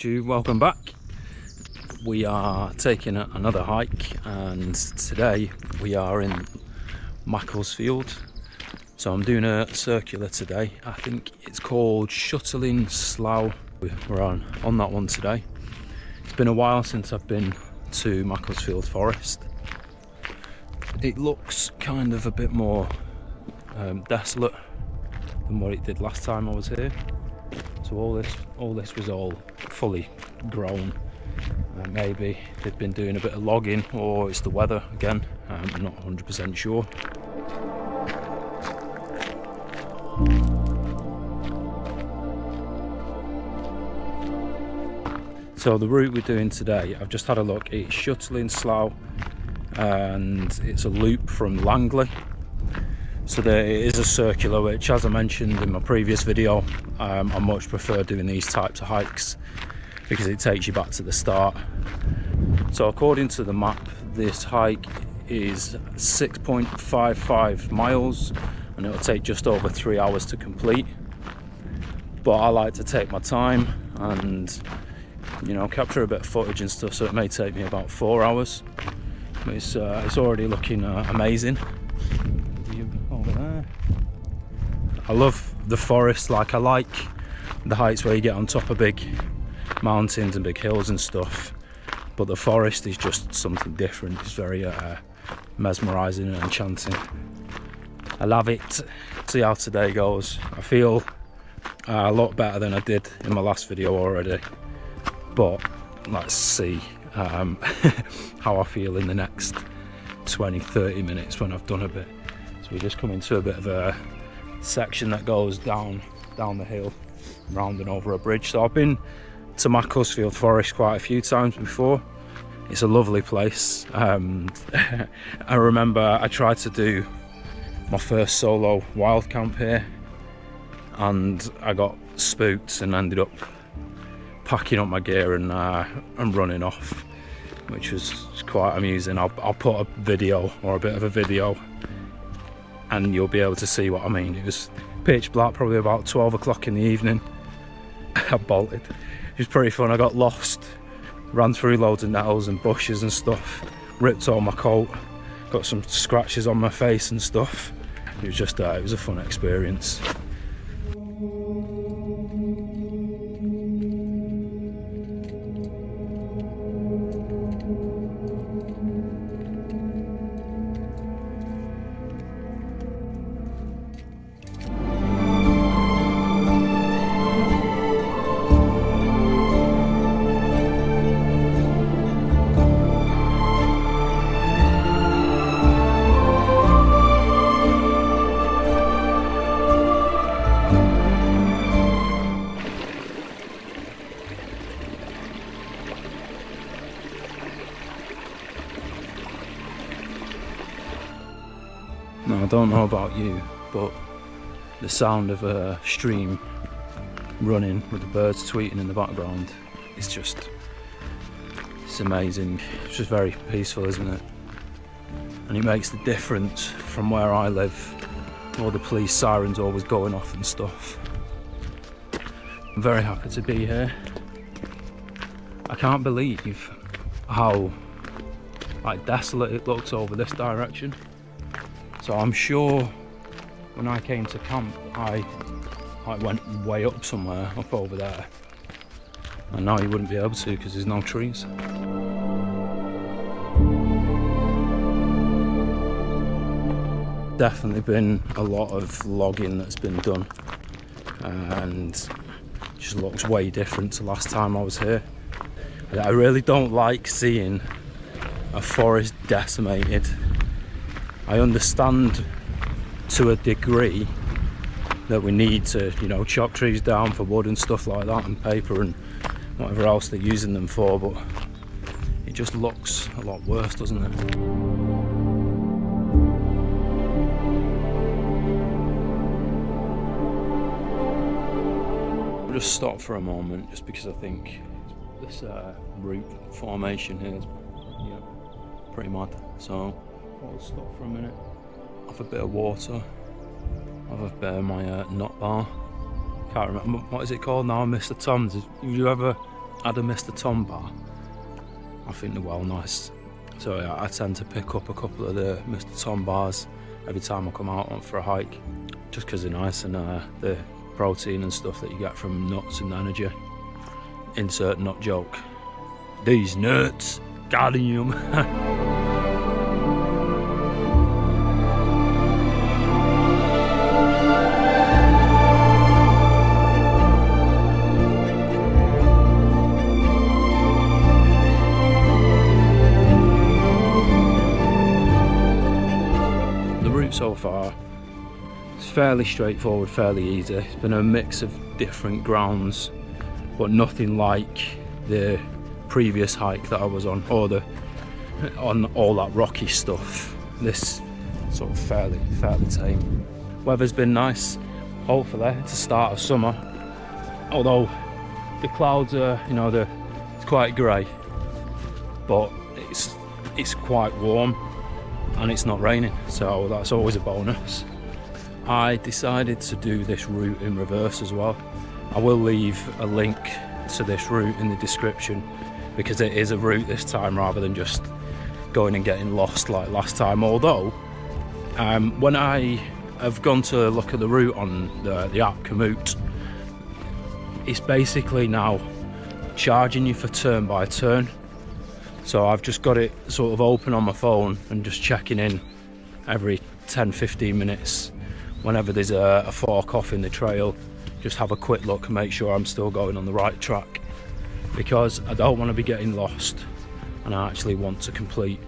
YouTube, welcome back. We are taking another hike, and today we are in Macclesfield. So I'm doing a circular today. I think it's called Shuttling Slough. We're on that one today. It's been a while since I've been to Macclesfield Forest. It looks kind of a bit more desolate than what it did last time I was here. So all this was all fully grown. Maybe they've been doing a bit of logging, or it's the weather again. I'm not 100% sure. So the route we're doing today, I've just had a look. It's Shuttling Slough, and it's a loop from Langley. So there is a circular, which, as I mentioned in my previous video, I much prefer doing these types of hikes because it takes you back to the start. So according to the map, this hike is 6.55 miles and it'll take just over 3 hours to complete. But I like to take my time and, you know, capture a bit of footage and stuff, so it may take me about 4 hours. But it's already looking amazing. Over there. I love the forest. Like, I like the heights where you get on top of big mountains and big hills and stuff, but the forest is just something different. It's very mesmerizing and enchanting. I love it. See how today goes. I feel a lot better than I did in my last video already, but let's see how I feel in the next 20-30 minutes when I've done a bit. We just come into a bit of a section that goes down the hill, round and over a bridge. So I've been to Macclesfield Forest quite a few times before. It's a lovely place. I remember I tried to do my first solo wild camp here, and I got spooked and ended up packing up my gear and running off, which was quite amusing. I'll put a video, or a bit of a video, and you'll be able to see what I mean. It was pitch black, probably about 12 o'clock in the evening. I bolted. It was pretty fun. I got lost, ran through loads of nettles and bushes and stuff, ripped all my coat, got some scratches on my face and stuff. It was just it was a fun experience. Now, I don't know about you, but the sound of a stream running with the birds tweeting in the background is just, it's amazing. It's just very peaceful, isn't it? And it makes the difference from where I live. All the police sirens always going off and stuff. I'm very happy to be here. I can't believe how desolate it looks over this direction. So I'm sure when I came to camp, I went way up somewhere, up over there. And now you wouldn't be able to because there's no trees. Definitely been a lot of logging that's been done, and it just looks way different to last time I was here. I really don't like seeing a forest decimated. I understand to a degree that we need to, you know, chop trees down for wood and stuff like that, and paper and whatever else they're using them for, but it just looks a lot worse, doesn't it? I'll just stop for a moment, just because I think this root formation here is pretty mad. So I'll stop for a minute, have a bit of water, have a bit of my nut bar. Can't remember, what is it called now? Mr. Tom's. Have you ever had a Mr. Tom bar. I think they're well nice. So yeah, I tend to pick up a couple of the Mr. Tom bars every time I come out on for a hike, just because they're nice, and the protein and stuff that you get from nuts and energy. Insert nut joke. These nuts, cadmium. So far, it's fairly straightforward, fairly easy. It's been a mix of different grounds, but nothing like the previous hike that I was on, or on all that rocky stuff. This sort of fairly tame. Weather's been nice, hopefully it's the start of summer, although the clouds are, it's quite grey, but it's quite warm. And it's not raining, so that's always a bonus. I decided to do this route in reverse as well. I will leave a link to this route in the description, because it is a route this time rather than just going and getting lost like last time. Although when I have gone to look at the route on the app Komoot, it's basically now charging you for turn by turn. So I've just got it sort of open on my phone and just checking in every 10-15 minutes whenever there's a fork off in the trail. Just have a quick look and make sure I'm still going on the right track, because I don't want to be getting lost, and I actually want to complete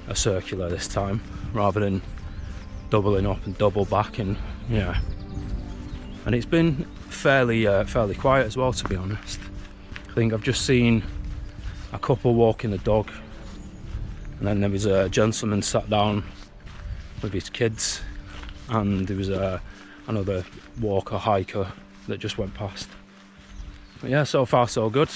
a circular this time rather than doubling up and double back. And yeah, and it's been fairly quiet as well, to be honest. I think I've just seen a couple walking the dog, and then there was a gentleman sat down with his kids, and there was another walker hiker that just went past. But yeah, so far so good.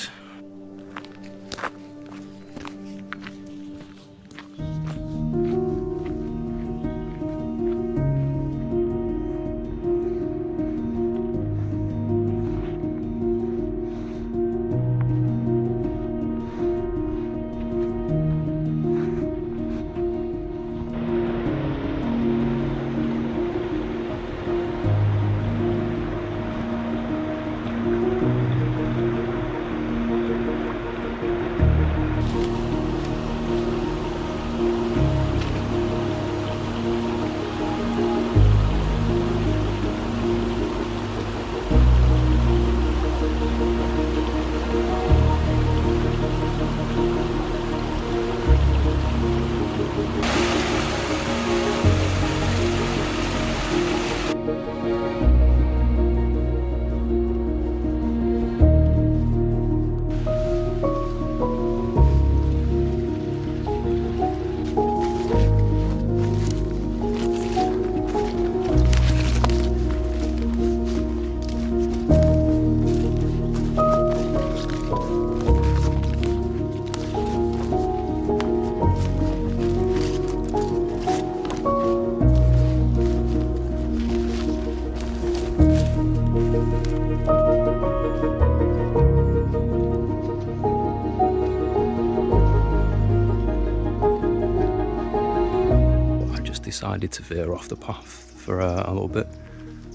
Decided to veer off the path for a little bit,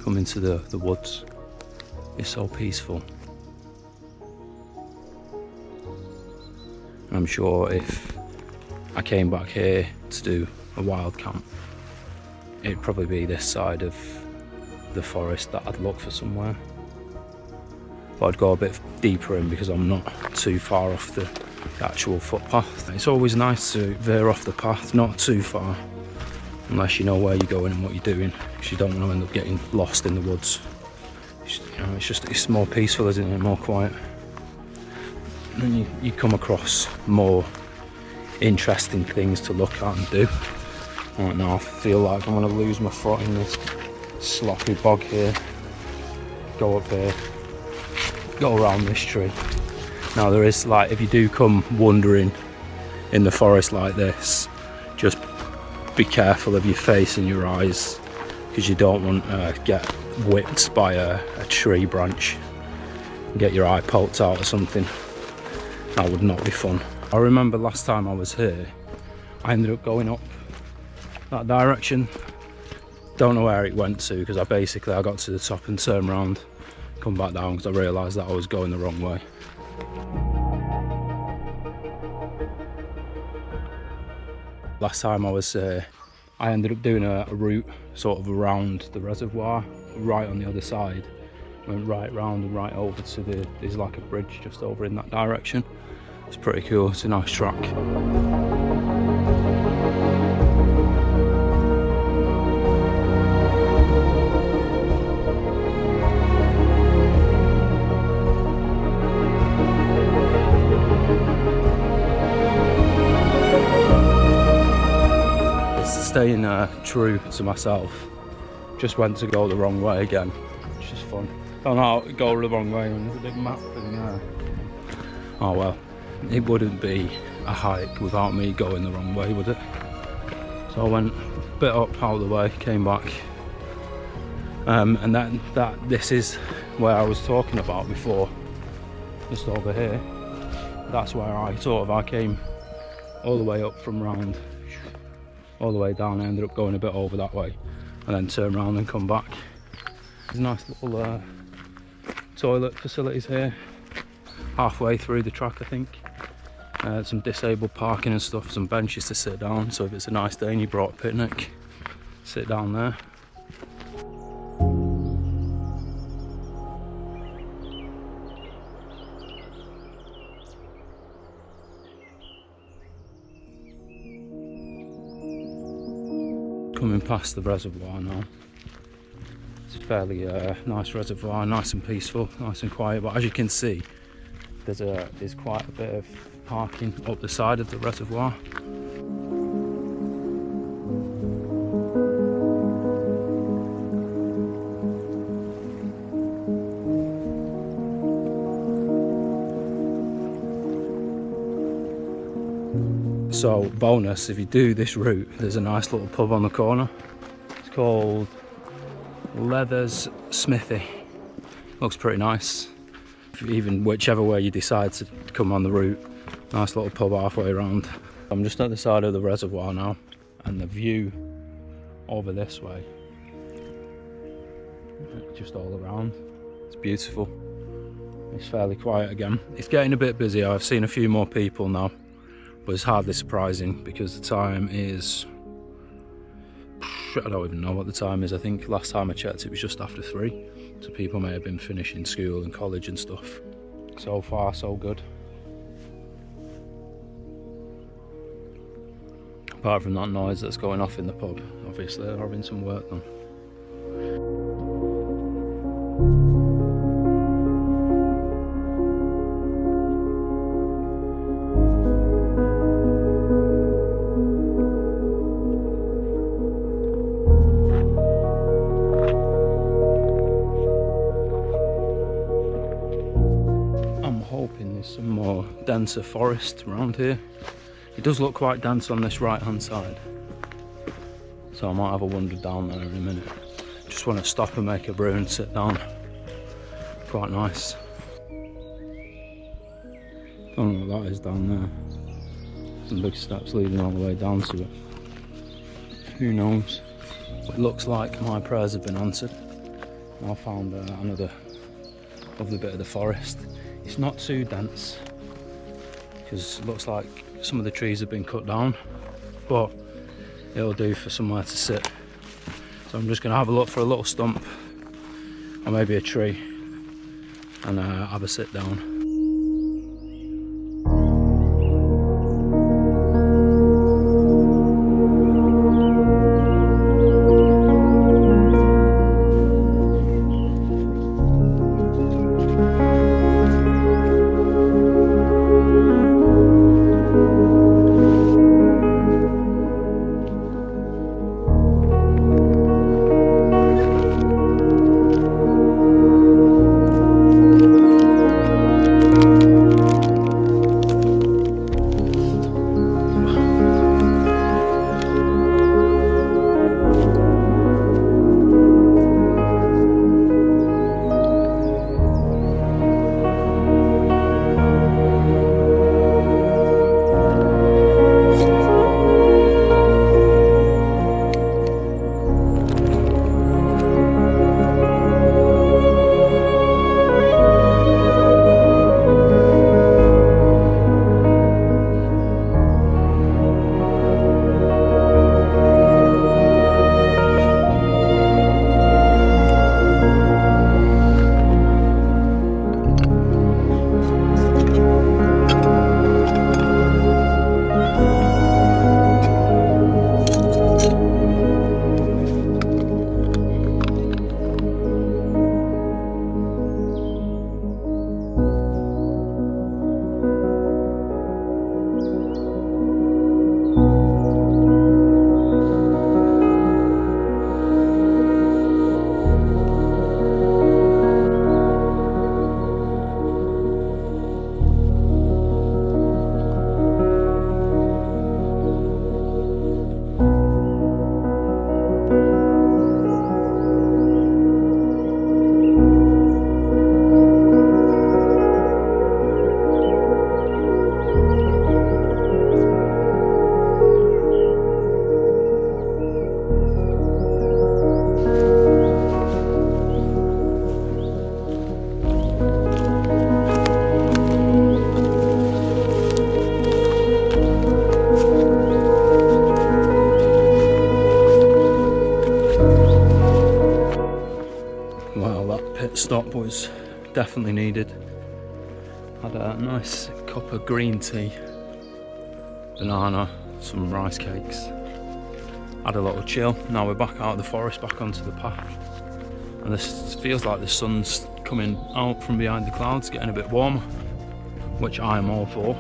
come into the woods. It's so peaceful. And I'm sure if I came back here to do a wild camp, it'd probably be this side of the forest that I'd look for somewhere. But I'd go a bit deeper in because I'm not too far off the actual footpath. It's always nice to veer off the path, not too far, unless you know where you're going and what you're doing, because you don't want to end up getting lost in the woods. It's more peaceful, isn't it? More quiet. And then you come across more interesting things to look at and do. Right now I feel like I'm going to lose my foot in this sloppy bog here. Go up here, go around this tree. Now there is, like, if you do come wandering in the forest like this, just be careful of your face and your eyes, because you don't want to get whipped by a tree branch and get your eye poked out or something. That would not be fun. I remember last time I was here, I ended up going up that direction. Don't know where it went to, because I got to the top and turned around, come back down, because I realised that I was going the wrong way. Last time I was here, I ended up doing a route sort of around the reservoir, right on the other side. Went right round and right over to there's like a bridge just over in that direction. It's pretty cool, it's a nice track. Staying true to myself, just went to go the wrong way again. It's just fun. Don't know how to go the wrong way when there's a big map and oh well, it wouldn't be a hike without me going the wrong way, would it? So I went a bit up out of the way, came back, and this is where I was talking about before, just over here. That's where I came all the way up from round, all the way down. I ended up going a bit over that way and then turn around and come back. There's nice little toilet facilities here, halfway through the track I think. Some disabled parking and stuff, some benches to sit down, so if it's a nice day and you brought a picnic, sit down there. Coming past the reservoir now. It's a fairly nice reservoir, nice and peaceful, nice and quiet, but as you can see, there's quite a bit of parking up the side of the reservoir. So bonus, if you do this route, there's a nice little pub on the corner. It's called Leather's Smithy. Looks pretty nice. Even whichever way you decide to come on the route, nice little pub halfway around. I'm just at the side of the reservoir now, and the view over this way, just all around, it's beautiful. It's fairly quiet again. It's getting a bit busier. I've seen a few more people now, but it's hardly surprising because the time is, I don't even know what the time is. I think last time I checked it was just after 3, so people may have been finishing school and college and stuff. So far so good. Apart from that noise that's going off in the pub, obviously they're having some work done. There's some more denser forest around here. It does look quite dense on this right hand side, so I might have a wander down there in a minute. Just want to stop and make a brew and sit down. Quite nice. Don't know what that is down there. Some big steps leading all the way down to it. Who knows? It looks like my prayers have been answered. I found another lovely bit of the forest. It's not too dense because it looks like some of the trees have been cut down, but it'll do for somewhere to sit. So I'm just going to have a look for a little stump or maybe a tree and have a sit down. Well, that pit stop was definitely needed. Had a nice cup of green tea, banana, some rice cakes. Had a little chill. Now we're back out of the forest, back onto the path. And this feels like the sun's coming out from behind the clouds, getting a bit warmer, which I am all for.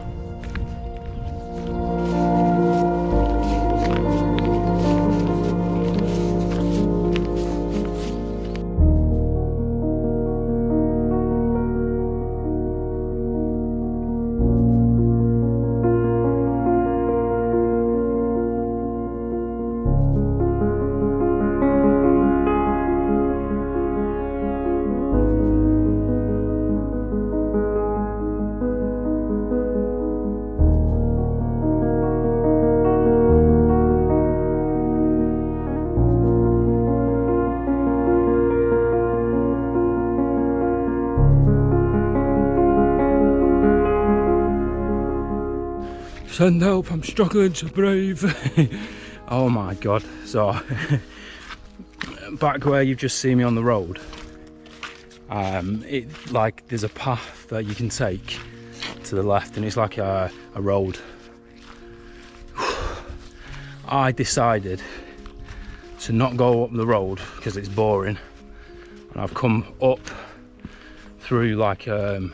Send help, I'm struggling to breathe. Oh my god. So back where you've just seen me on the road, there's a path that you can take to the left, and it's like a road. I decided to not go up the road because it's boring, and I've come up through like the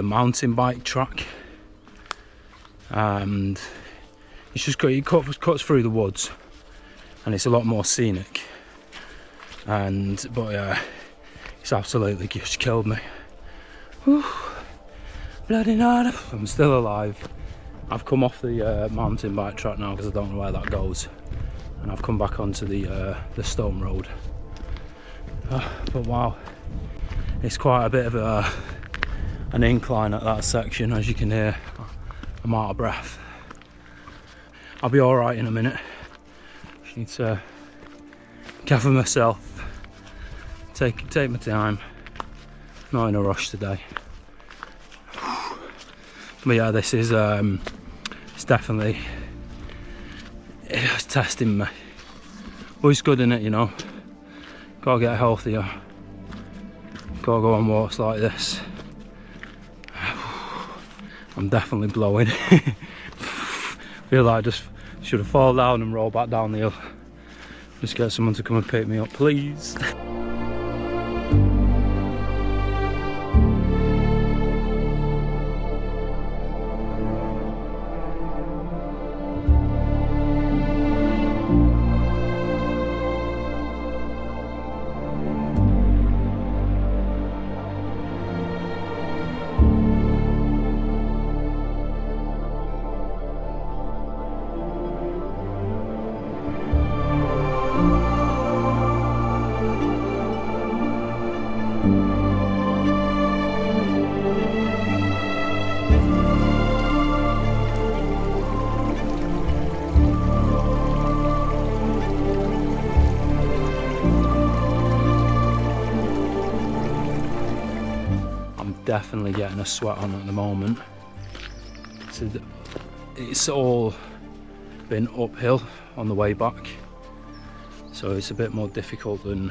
mountain bike track. And it's just it cuts through the woods, and it's a lot more scenic. But it's absolutely just killed me. Whew. Bloody hard. I'm still alive. I've come off the mountain bike track now because I don't know where that goes, and I've come back onto the stone road. But wow, it's quite a bit of an incline at that section, as you can hear. I'm out of breath. I'll be alright in a minute. Just need to gather myself, take my time. Not in a rush today. But yeah, this is it's definitely testing me. But it's good, innit, you know. Gotta get healthier. Gotta go on walks like this. I'm definitely blowing. Feel like I just should have fallen down and rolled back down the hill. Just get someone to come and pick me up, please. Definitely getting a sweat on at the moment. So it's all been uphill on the way back, so it's a bit more difficult than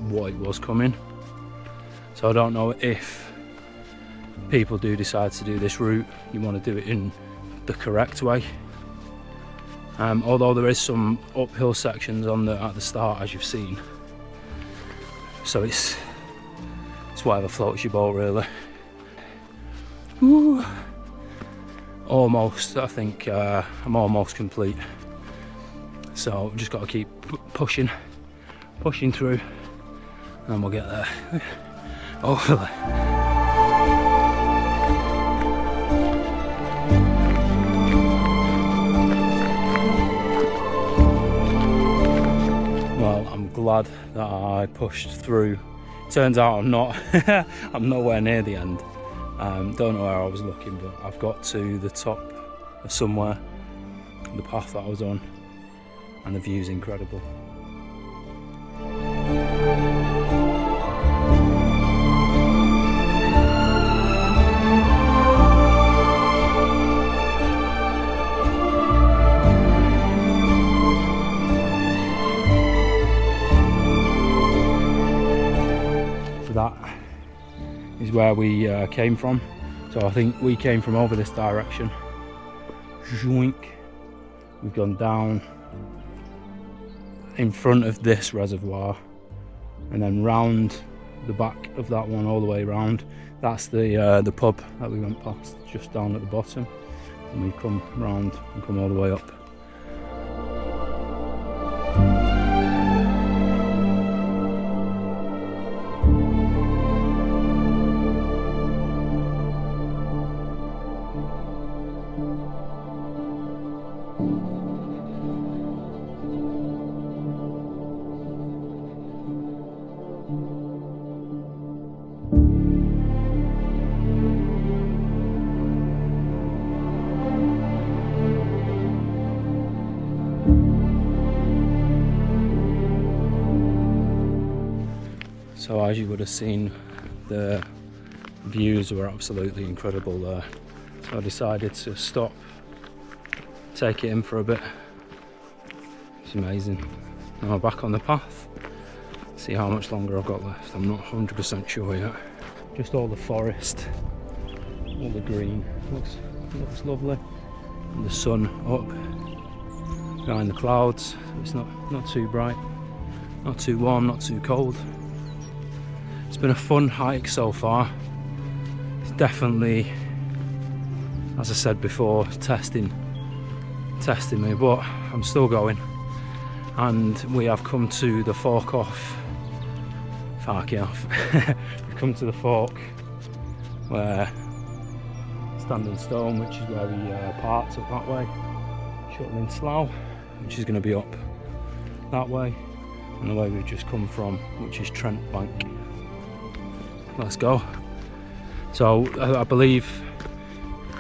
what it was coming. So I don't know if people do decide to do this route, you want to do it in the correct way. Although there is some uphill sections at the start, as you've seen. So it's whatever floats your boat, really. Ooh. Almost, I think I'm almost complete. So I've just got to keep pushing through, and then we'll get there. Hopefully. Well, I'm glad that I pushed through. Turns out I'm not. I'm nowhere near the end. Don't know where I was looking, but I've got to the top of somewhere, the path that I was on, and the view's incredible. is where we came from. So I think we came from over this direction. We've gone down in front of this reservoir and then round the back of that one all the way round. That's the pub that we went past just down at the bottom, and we come round and come all the way up. So as you would have seen, the views were absolutely incredible there. So I decided to stop, take it in for a bit. It's amazing. Now I'm back on the path. See how much longer I've got left. I'm not 100% sure yet. Just all the forest, all the green. Looks lovely. And the sun up behind the clouds. It's not too bright, not too warm, not too cold. It's been a fun hike so far. It's definitely, as I said before, testing me, but I'm still going. And we have come to the fork off. We've come to the fork where Standing Stone, which is where we parked up that way. Shuttling Slough, which is going to be up that way, and the way we've just come from, which is Trentabank. Let's go. So I believe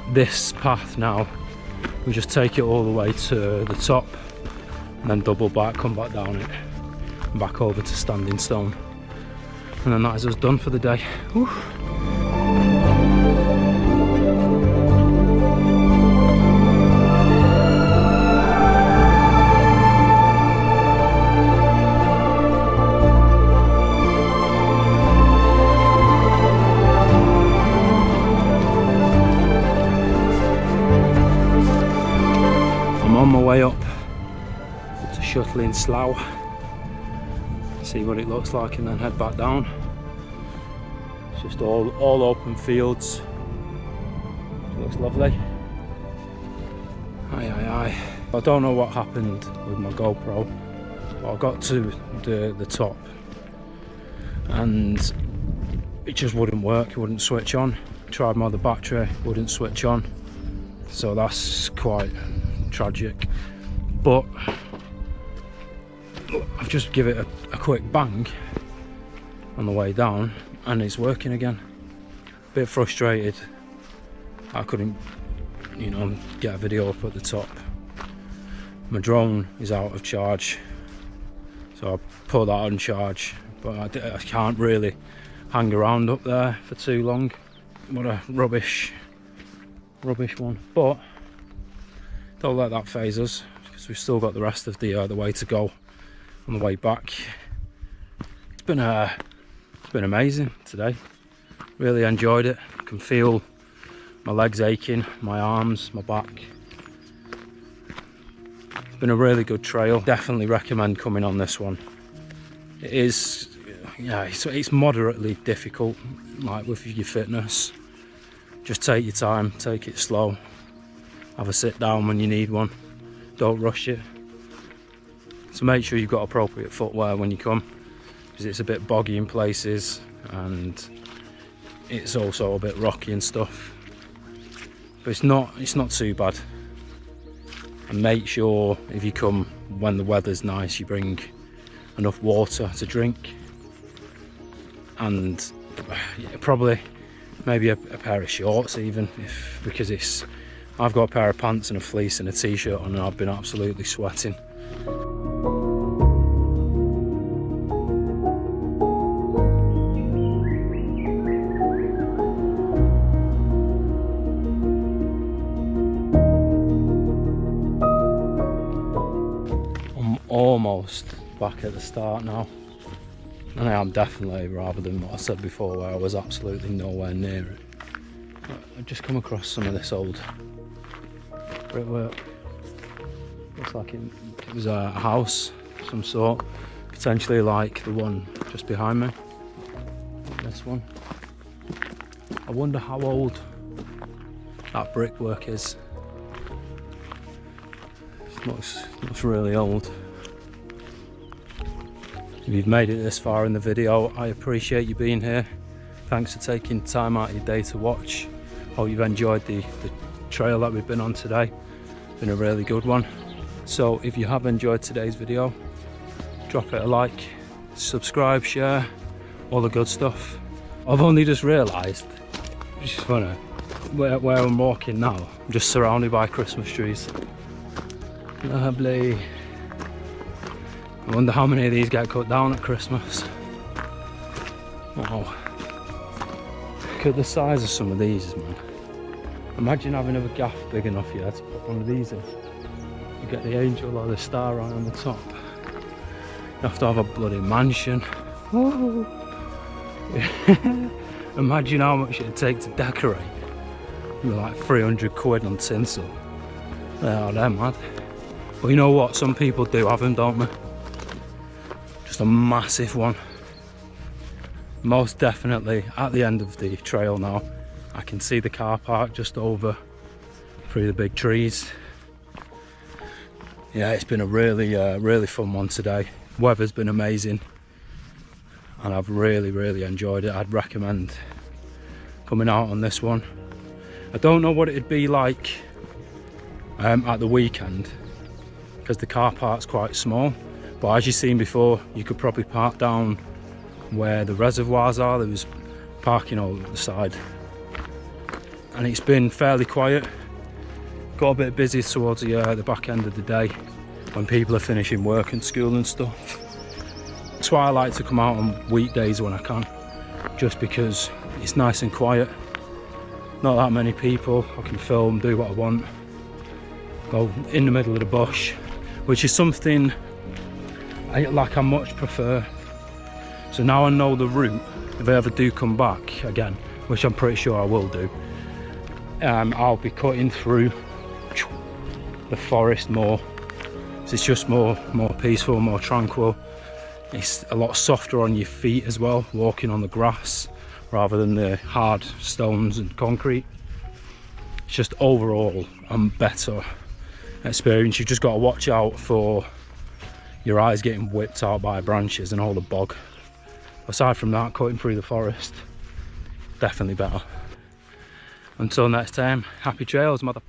this path now, we just take it all the way to the top and then double back, come back down it and back over to Standing Stone, and then that is us done for the day. Whew. On my way up to Shuttling Slough, see what it looks like, and then head back down. It's just all open fields. It looks lovely. Aye. I don't know what happened with my GoPro, but I got to the top and it just wouldn't work. It wouldn't switch on. Tried my other battery, wouldn't switch on. So that's quite tragic, but I've just give it a quick bang on the way down and it's working again. Bit frustrated I couldn't, get a video up at the top. My drone is out of charge, so I put that on charge, but I can't really hang around up there for too long. What a rubbish one, but don't let that phase us, because we've still got the rest of the way to go on the way back. It's been amazing today. Really enjoyed it. I can feel my legs aching, my arms, my back. It's been a really good trail. Definitely recommend coming on this one. It is, it's moderately difficult, like with your fitness. Just take your time, take it slow. Have a sit down when you need one. Don't rush it. So make sure you've got appropriate footwear when you come, because it's a bit boggy in places and it's also a bit rocky and stuff. But it's not too bad. And make sure if you come when the weather's nice, you bring enough water to drink, and probably maybe a pair of shorts even, because I've got a pair of pants and a fleece and a t-shirt on, and I've been absolutely sweating. I'm almost back at the start now. And I am definitely, rather than what I said before where I was absolutely nowhere near it. I've just come across some of this old brickwork. Looks like it was a house of some sort, potentially like the one just behind me. This one. I wonder how old that brickwork is. It looks really old. If you've made it this far in the video, I appreciate you being here. Thanks for taking time out of your day to watch. Hope you've enjoyed the trail that we've been on today. Been a really good one. So if you have enjoyed today's video, drop it a like, subscribe, share, all the good stuff. I've only just realised, which is funny, where I'm walking now, I'm just surrounded by Christmas trees. Lovely. I wonder how many of these get cut down at Christmas. Wow. Look at the size of some of these, man. Imagine having a gaff big enough here to put one of these in. You get the angel or the star right on the top. You have to have a bloody mansion. Imagine how much it'd take to decorate. It'd be like 300 quid on tinsel. They're mad. But you know what? Some people do have them, don't they? Just a massive one. Most definitely at the end of the trail now. I can see the car park just over through the big trees. Yeah, it's been a really fun one today. Weather's been amazing and I've really enjoyed it. I'd recommend coming out on this one. I don't know what it'd be like at the weekend because the car park's quite small, but as you've seen before, you could probably park down where the reservoirs are. There was parking all at the side and it's been fairly quiet. Got a bit busy towards the back end of the day when people are finishing work and school and stuff. That's why I like to come out on weekdays when I can, just because it's nice and quiet, not that many people. I can film, do what I want, go in the middle of the bush, which is something I much prefer. So now I know the route, if I ever do come back again, which I'm pretty sure I will do, I'll be cutting through the forest more. So it's just more peaceful, more tranquil. It's a lot softer on your feet as well, walking on the grass rather than the hard stones and concrete. It's just overall a better experience. You've just got to watch out for your eyes getting whipped out by branches and all the bog. Aside from that, cutting through the forest, definitely better. Until next time, happy trails, mother.